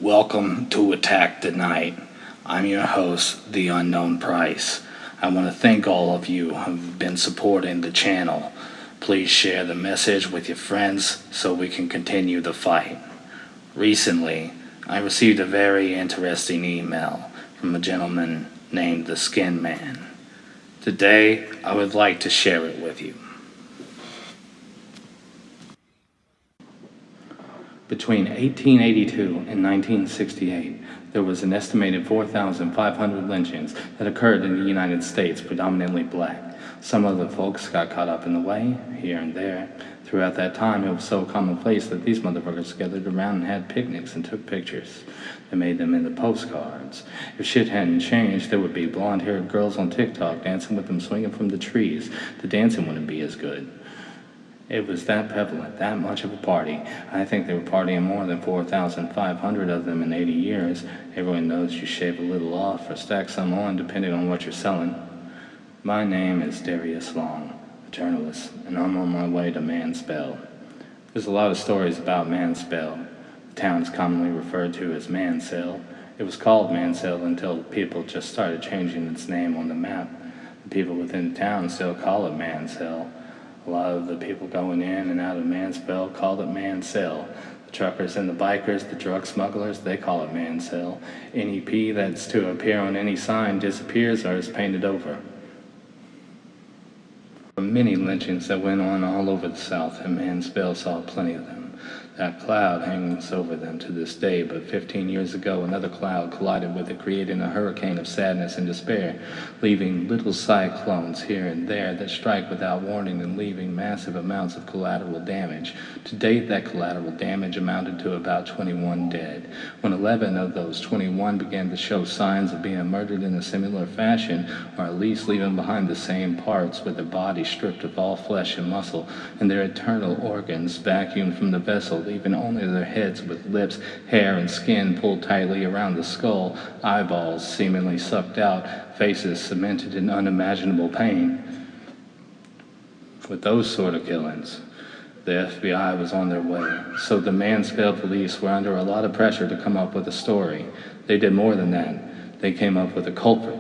Welcome to Attack the Night. I'm your host, The Unknown Price. I want to thank all of you who've been supporting the channel. Please share the message with your friends so we can continue the fight. Recently, I received a very interesting email from a gentleman named the Skin Man. Today, I would like to share it with you. Between 1882 and 1968, there was an estimated 4,500 lynchings that occurred in the United States, predominantly black. Some of the folks got caught up in the way, here and there. Throughout that time, it was so commonplace that these motherfuckers gathered around and had picnics and took pictures. They made them into postcards. If shit hadn't changed, there would be blonde-haired girls on TikTok dancing with them swinging from the trees. The dancing wouldn't be as good. It was that prevalent, that much of a party. I think they were partying more than 4,500 of them in 80 years. Everyone knows you shave a little off or stack some on depending on what you're selling. My name is Darius Long, a journalist, and I'm on my way to Manspell. There's a lot of stories about Manspell. The town is commonly referred to as Mansell. It was called Mansell until people just started changing its name on the map. The people within the town still call it Mansell. A lot of the people going in and out of Manspell called it Mansell. The truckers and the bikers, the drug smugglers, they call it Mansell. Any P that's to appear on any sign disappears or is painted over. Many lynchings that went on all over the South, and Manspell saw plenty of them. That cloud hangs over them to this day, but 15 years ago another cloud collided with it, creating a hurricane of sadness and despair, leaving little cyclones here and there that strike without warning and leaving massive amounts of collateral damage. To date, that collateral damage amounted to about 21 dead. When 11 of those 21 began to show signs of being murdered in a similar fashion, or at least leaving behind the same parts with their bodies stripped of all flesh and muscle, and their internal organs vacuumed from the vessel, leaving only their heads with lips, hair, and skin pulled tightly around the skull, eyeballs seemingly sucked out, faces cemented in unimaginable pain. With those sort of killings, the FBI was on their way, so the Manspell police were under a lot of pressure to come up with a story. They did more than that. They came up with a culprit.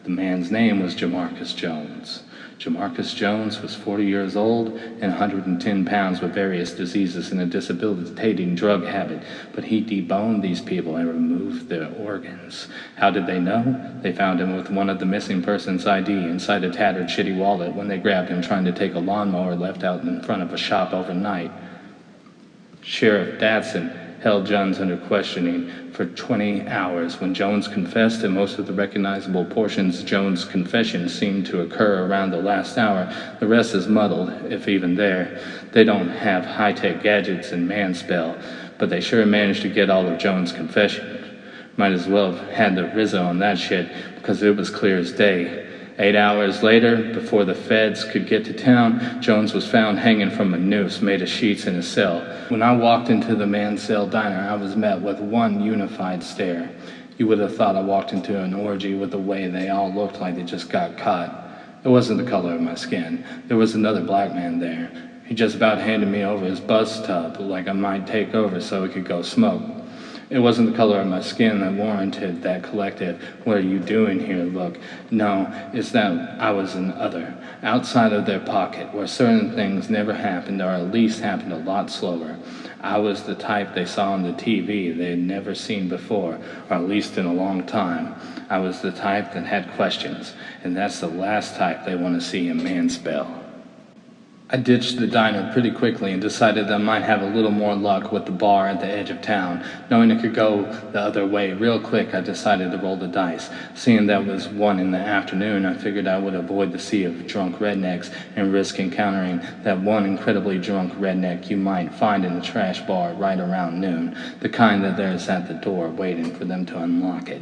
The man's name was Jamarcus Jones. Jamarcus Jones was 40 years old and 110 pounds with various diseases and a debilitating drug habit, but he deboned these people and removed their organs. How did they know? They found him with one of the missing person's ID inside a tattered shitty wallet when they grabbed him trying to take a lawnmower left out in front of a shop overnight. Sheriff Datson held Jones under questioning for 20 hours. When Jones confessed, and most of the recognizable portions of Jones' confession seemed to occur around the last hour, the rest is muddled, if even there. They don't have high-tech gadgets in Manspell, but they sure managed to get all of Jones' confession. Might as well have had the RZA on that shit, because it was clear as day. 8 hours later, before the feds could get to town, Jones was found hanging from a noose made of sheets in a cell. When I walked into the Mansell diner, I was met with one unified stare. You would have thought I walked into an orgy with the way they all looked like they just got caught. It wasn't the color of my skin. There was another black man there. He just about handed me over his bus tub like I might take over so he could go smoke. It wasn't the color of my skin that warranted that collective, "What are you doing here?" look. No, it's that I was an other, outside of their pocket, where certain things never happened, or at least happened a lot slower. I was the type they saw on the TV they had never seen before, or at least in a long time. I was the type that had questions, and that's the last type they want to see in Manspell. I ditched the diner pretty quickly and decided that I might have a little more luck with the bar at the edge of town. Knowing it could go the other way real quick, I decided to roll the dice. Seeing that it was 1 in the afternoon, I figured I would avoid the sea of drunk rednecks and risk encountering that one incredibly drunk redneck you might find in a trash bar right around noon, the kind that there's at the door waiting for them to unlock it.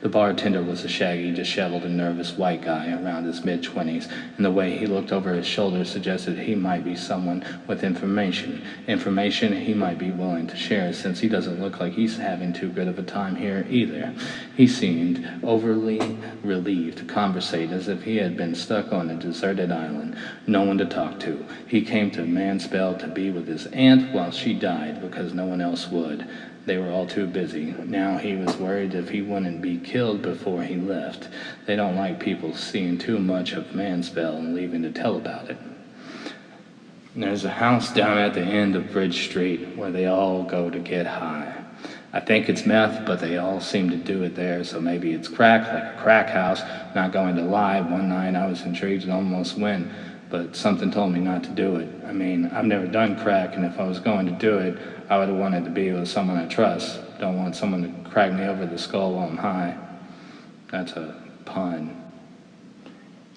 The bartender was a shaggy, disheveled, and nervous white guy around his mid-20s, and the way he looked over his shoulder suggested he might be someone with information he might be willing to share, since he doesn't look like he's having too good of a time here either. He seemed overly relieved to conversate, as if he had been stuck on a deserted island, no one to talk to. He came to Manspell to be with his aunt while she died, because no one else would. They were all too busy. Now he was worried if he wouldn't be killed before he left. They don't like people seeing too much of Manspell and leaving to tell about it. There's a house down at the end of Bridge Street where they all go to get high. I think it's meth, but they all seem to do it there, so maybe it's crack, like a crack house. Not going to lie, one night I was intrigued and almost went, but something told me not to do it. I mean, I've never done crack, and if I was going to do it, I would have wanted to be with someone I trust. Don't want someone to crack me over the skull while I'm high. That's a pun.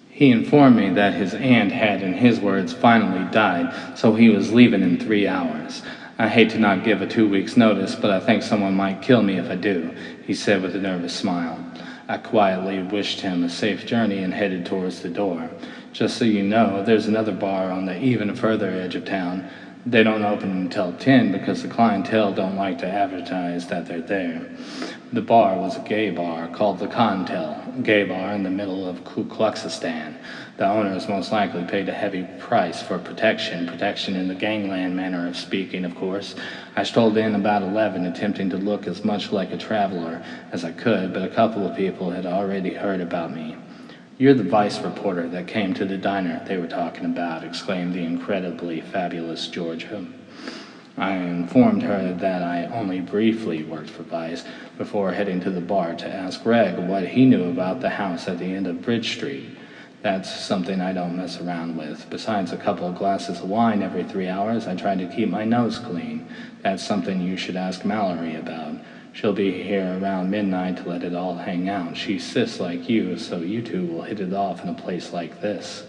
He informed me that his aunt had, in his words, finally died, so he was leaving in 3 hours. I hate to not give a 2 weeks' notice, but I think someone might kill me if I do, he said with a nervous smile. I quietly wished him a safe journey and headed towards the door. Just so you know, there's another bar on the even further edge of town. They don't open until 10 because the clientele don't like to advertise that they're there. The bar was a gay bar called the Contel, gay bar in the middle of Ku Kluxistan. The owners most likely paid a heavy price for protection in the gangland manner of speaking, of course. I strolled in about 11, attempting to look as much like a traveler as I could, but a couple of people had already heard about me. "You're the Vice reporter that came to the diner they were talking about," exclaimed the incredibly fabulous Georgia. I informed her that I only briefly worked for Vice before heading to the bar to ask Greg what he knew about the house at the end of Bridge Street. That's something I don't mess around with. Besides a couple of glasses of wine every 3 hours, I try to keep my nose clean. That's something you should ask Mallory about. She'll be here around midnight to let it all hang out. She's cis like you, so you two will hit it off in a place like this.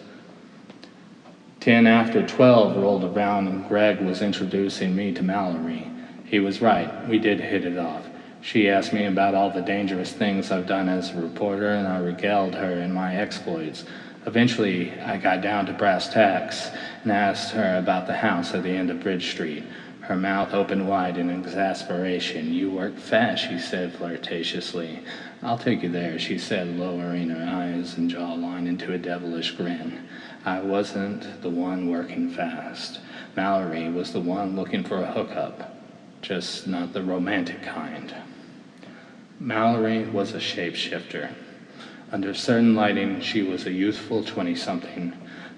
10 after 12 rolled around and Greg was introducing me to Mallory. He was right, we did hit it off. She asked me about all the dangerous things I've done as a reporter, and I regaled her in my exploits. Eventually, I got down to brass tacks and asked her about the house at the end of Bridge Street. Her mouth opened wide in exasperation. "You work fast," she said flirtatiously. "I'll take you there," she said, lowering her eyes and jawline into a devilish grin. I wasn't the one working fast. Mallory was the one looking for a hookup, just not the romantic kind. Mallory was a shapeshifter. Under certain lighting, she was a youthful 20-something,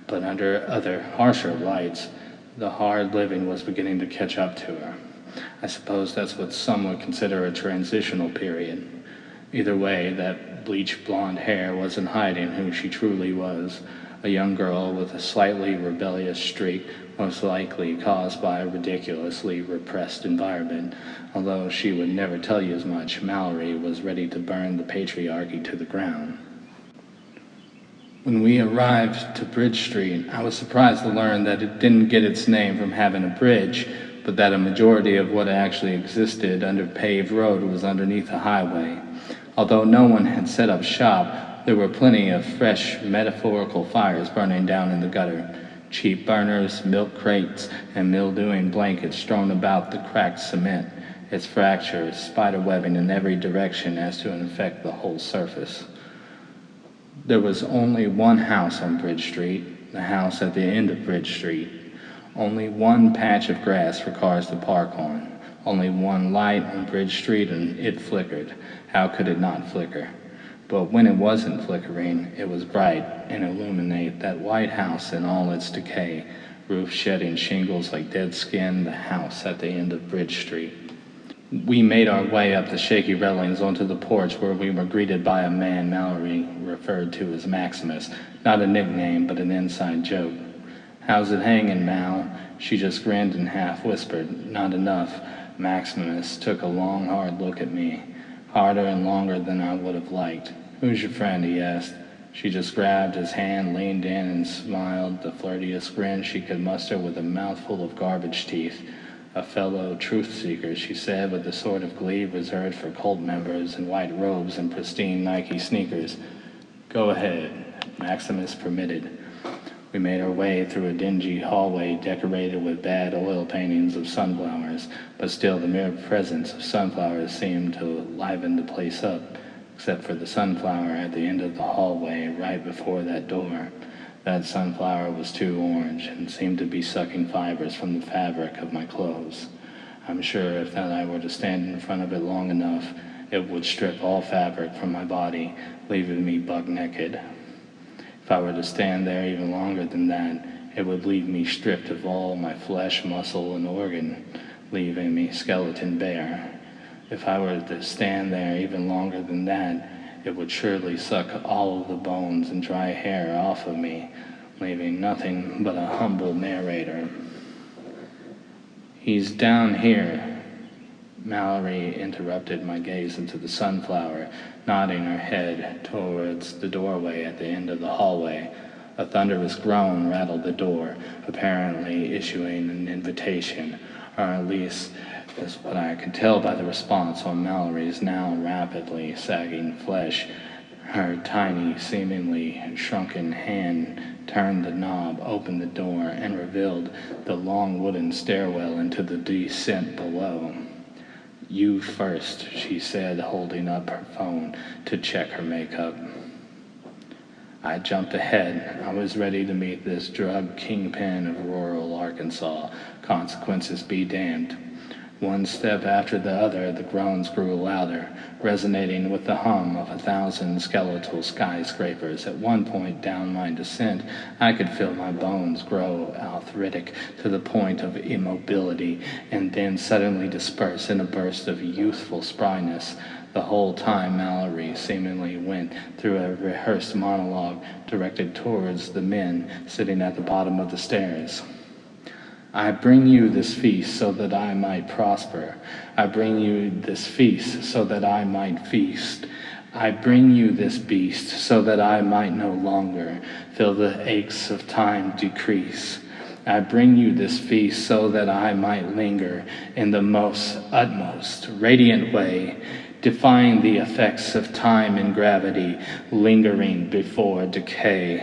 but under other, harsher lights, the hard living was beginning to catch up to her. I suppose that's what some would consider a transitional period. Either way, that bleached blonde hair wasn't hiding who she truly was. A young girl with a slightly rebellious streak, most likely caused by a ridiculously repressed environment. Although she would never tell you as much, Mallory was ready to burn the patriarchy to the ground. When we arrived to Bridge Street, I was surprised to learn that it didn't get its name from having a bridge, but that a majority of what actually existed under paved road was underneath the highway. Although no one had set up shop, there were plenty of fresh, metaphorical fires burning down in the gutter. Cheap burners, milk crates, and mildewing blankets strewn about the cracked cement, its fractures, spiderwebbing in every direction as to infect the whole surface. There was only one house on Bridge Street, the house at the end of Bridge Street. Only one patch of grass for cars to park on. Only one light on Bridge Street, and it flickered. How could it not flicker? But when it wasn't flickering, it was bright and illuminate that white house in all its decay, roof shedding shingles like dead skin, the house at the end of Bridge Street. We made our way up the shaky railings onto the porch where we were greeted by a man Mallory referred to as Maximus, not a nickname but an inside joke. "How's it hanging, Mal?" She just grinned and half whispered, "Not enough." Maximus took a long, hard look at me, harder and longer than I would have liked. "Who's your friend?" he asked. She just grabbed his hand, leaned in, and smiled the flirtiest grin she could muster with a mouthful of garbage teeth. "A fellow truth-seeker," she said with the sort of glee reserved for cult members in white robes and pristine Nike sneakers. "Go ahead," Maximus permitted. We made our way through a dingy hallway decorated with bad oil paintings of sunflowers, but still the mere presence of sunflowers seemed to liven the place up, except for the sunflower at the end of the hallway right before that door. That sunflower was too orange and seemed to be sucking fibers from the fabric of my clothes. I'm sure if that I were to stand in front of it long enough, it would strip all fabric from my body, leaving me buck naked. If I were to stand there even longer than that, it would leave me stripped of all my flesh, muscle, and organ, leaving me skeleton bare. If I were to stand there even longer than that, it would surely suck all of the bones and dry hair off of me, leaving nothing but a humble narrator. He's down here. Mallory interrupted my gaze into the sunflower, nodding her head towards the doorway at the end of the hallway. A thunderous groan rattled the door, apparently issuing an invitation, or at least is what I could tell by the response on Mallory's now rapidly sagging flesh. Her tiny, seemingly shrunken hand turned the knob, opened the door, and revealed the long wooden stairwell into the descent below. "You first," she said, holding up her phone to check her makeup. I jumped ahead. I was ready to meet this drug kingpin of rural Arkansas. Consequences be damned. One step after the other, the groans grew louder, resonating with the hum of 1,000 skeletal skyscrapers. At one point down my descent, I could feel my bones grow arthritic to the point of immobility, and then suddenly disperse in a burst of youthful spryness. The whole time Mallory seemingly went through a rehearsed monologue directed towards the men sitting at the bottom of the stairs. "I bring you this feast so that I might prosper. I bring you this feast so that I might feast. I bring you this beast so that I might no longer feel the aches of time decrease. I bring you this feast so that I might linger in the most utmost radiant way, defying the effects of time and gravity, lingering before decay."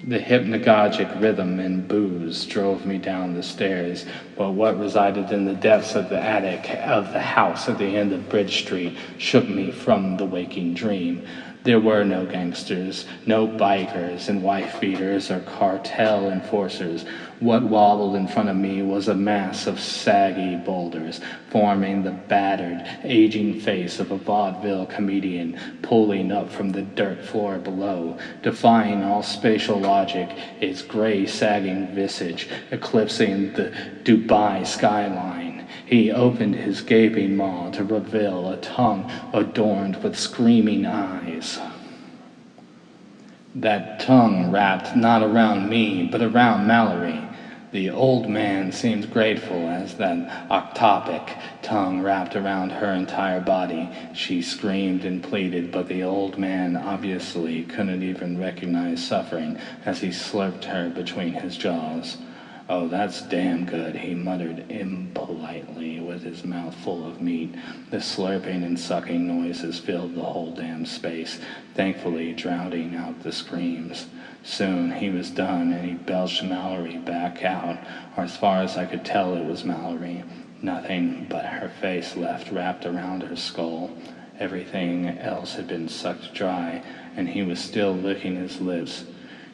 The hypnagogic rhythm and booze drove me down the stairs, but what resided in the depths of the attic of the house at the end of Bridge Street shook me from the waking dream. There were no gangsters, no bikers and wife-beaters or cartel enforcers. What wobbled in front of me was a mass of saggy boulders, forming the battered, aging face of a vaudeville comedian pulling up from the dirt floor below, defying all spatial logic, its gray, sagging visage eclipsing the Dubai skyline. He opened his gaping maw to reveal a tongue adorned with screaming eyes. That tongue wrapped not around me, but around Mallory. The old man seemed grateful as that octopic tongue wrapped around her entire body. She screamed and pleaded, but the old man obviously couldn't even recognize suffering as he slurped her between his jaws. "Oh, that's damn good," he muttered impolitely with his mouth full of meat. The slurping and sucking noises filled the whole damn space, thankfully drowning out the screams. Soon he was done, and he belched Mallory back out, or as far as I could tell it was Mallory. Nothing but her face left wrapped around her skull. Everything else had been sucked dry, and he was still licking his lips.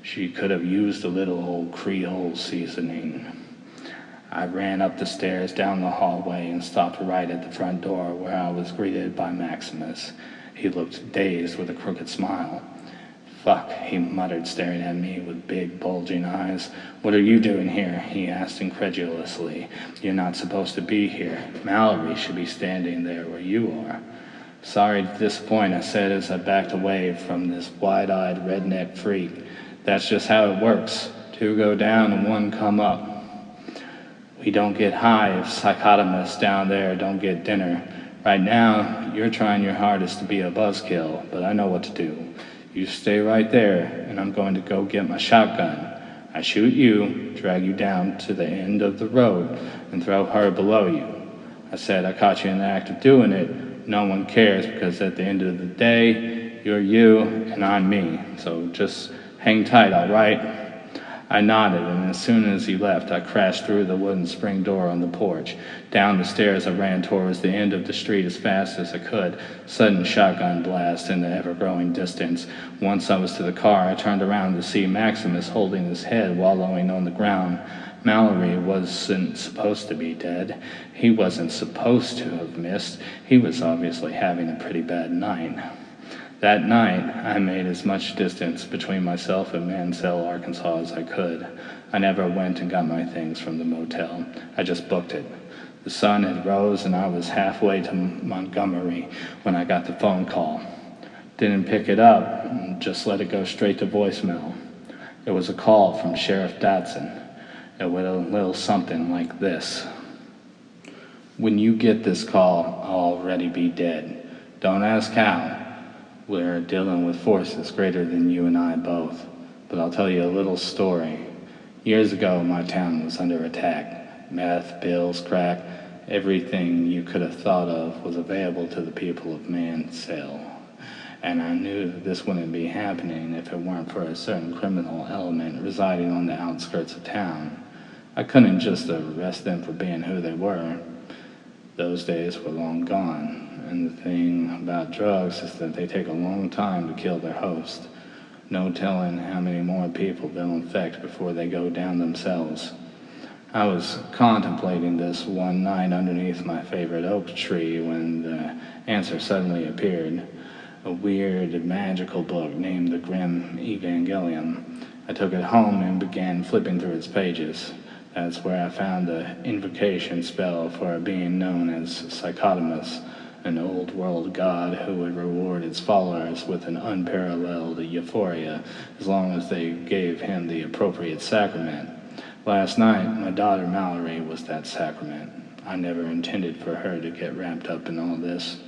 She could have used a little old Creole seasoning. I ran up the stairs, down the hallway, and stopped right at the front door, where I was greeted by Maximus. He looked dazed with a crooked smile. "Fuck," he muttered, staring at me with big, bulging eyes. "What are you doing here?" he asked incredulously. "You're not supposed to be here. Mallory should be standing there where you are." "Sorry to disappoint," I said as I backed away from this wide-eyed redneck freak. "That's just how it works. 2 go down and 1 come up. We don't get high if psychotomists down there don't get dinner. Right now, you're trying your hardest to be a buzzkill, but I know what to do. You stay right there, and I'm going to go get my shotgun. I shoot you, drag you down to the end of the road, and throw her below you. I said I caught you in the act of doing it. No one cares, because at the end of the day, you're you, and I'm me. So just hang tight, all right?" I nodded, and as soon as he left, I crashed through the wooden spring door on the porch. Down the stairs, I ran towards the end of the street as fast as I could. Sudden shotgun blast in the ever-growing distance. Once I was to the car, I turned around to see Maximus holding his head, wallowing on the ground. Mallory wasn't supposed to be dead. He wasn't supposed to have missed. He was obviously having a pretty bad night. That night, I made as much distance between myself and Mansell, Arkansas as I could. I never went and got my things from the motel. I just booked it. The sun had rose and I was halfway to Montgomery when I got the phone call. Didn't pick it up, just let it go straight to voicemail. It was a call from Sheriff Datson. It went a little something like this. When you get this call, I'll already be dead. Don't ask how. We're dealing with forces greater than you and I both. But I'll tell you a little story. Years ago, my town was under attack. Meth, pills, crack, everything you could have thought of was available to the people of Mansell. And I knew that this wouldn't be happening if it weren't for a certain criminal element residing on the outskirts of town. I couldn't just arrest them for being who they were. Those days were long gone, and the thing about drugs is that they take a long time to kill their host. No telling how many more people they'll infect before they go down themselves. I was contemplating this one night underneath my favorite oak tree when the answer suddenly appeared. A weird, magical book named The Grim Evangelium. I took it home and began flipping through its pages. That's where I found the invocation spell for a being known as Psychotimus, an old-world god who would reward its followers with an unparalleled euphoria as long as they gave him the appropriate sacrament. Last night, my daughter Mallory was that sacrament. I never intended for her to get wrapped up in all this.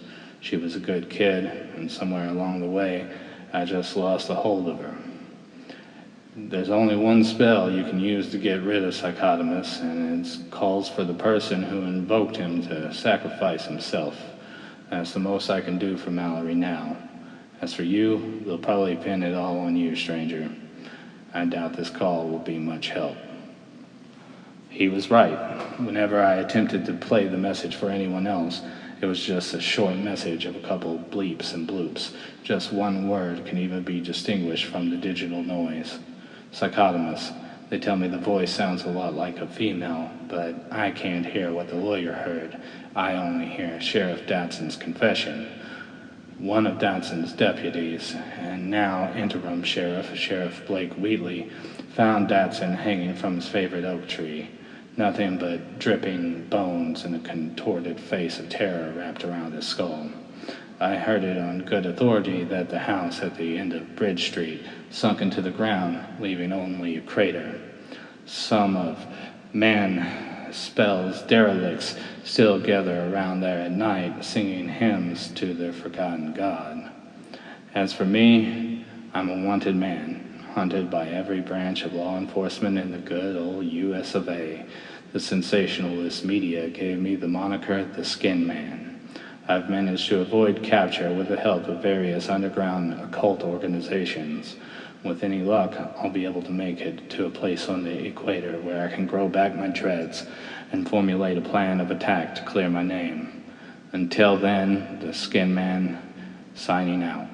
She was a good kid, and somewhere along the way, I just lost a hold of her. There's only one spell you can use to get rid of Psychotimus, and it calls for the person who invoked him to sacrifice himself. That's the most I can do for Mallory now. As for you, they'll probably pin it all on you, stranger. I doubt this call will be much help. He was right. Whenever I attempted to play the message for anyone else, it was just a short message of a couple bleeps and bloops. Just one word can even be distinguished from the digital noise. Psychotimus. They tell me the voice sounds a lot like a female, but I can't hear what the lawyer heard. I only hear Sheriff Datson's confession. One of Datson's deputies, and now interim sheriff, Sheriff Blake Wheatley, found Datson hanging from his favorite oak tree. Nothing but dripping bones and a contorted face of terror wrapped around his skull. I heard it on good authority that the house at the end of Bridge Street sunk into the ground, leaving only a crater. Some of Manspell's derelicts still gather around there at night, singing hymns to their forgotten god. As for me, I'm a wanted man, hunted by every branch of law enforcement in the good old U.S. of A. The sensationalist media gave me the moniker the Skin Man. I've managed to avoid capture with the help of various underground occult organizations. With any luck, I'll be able to make it to a place on the equator where I can grow back my dreads and formulate a plan of attack to clear my name. Until then, the Skin Man signing out.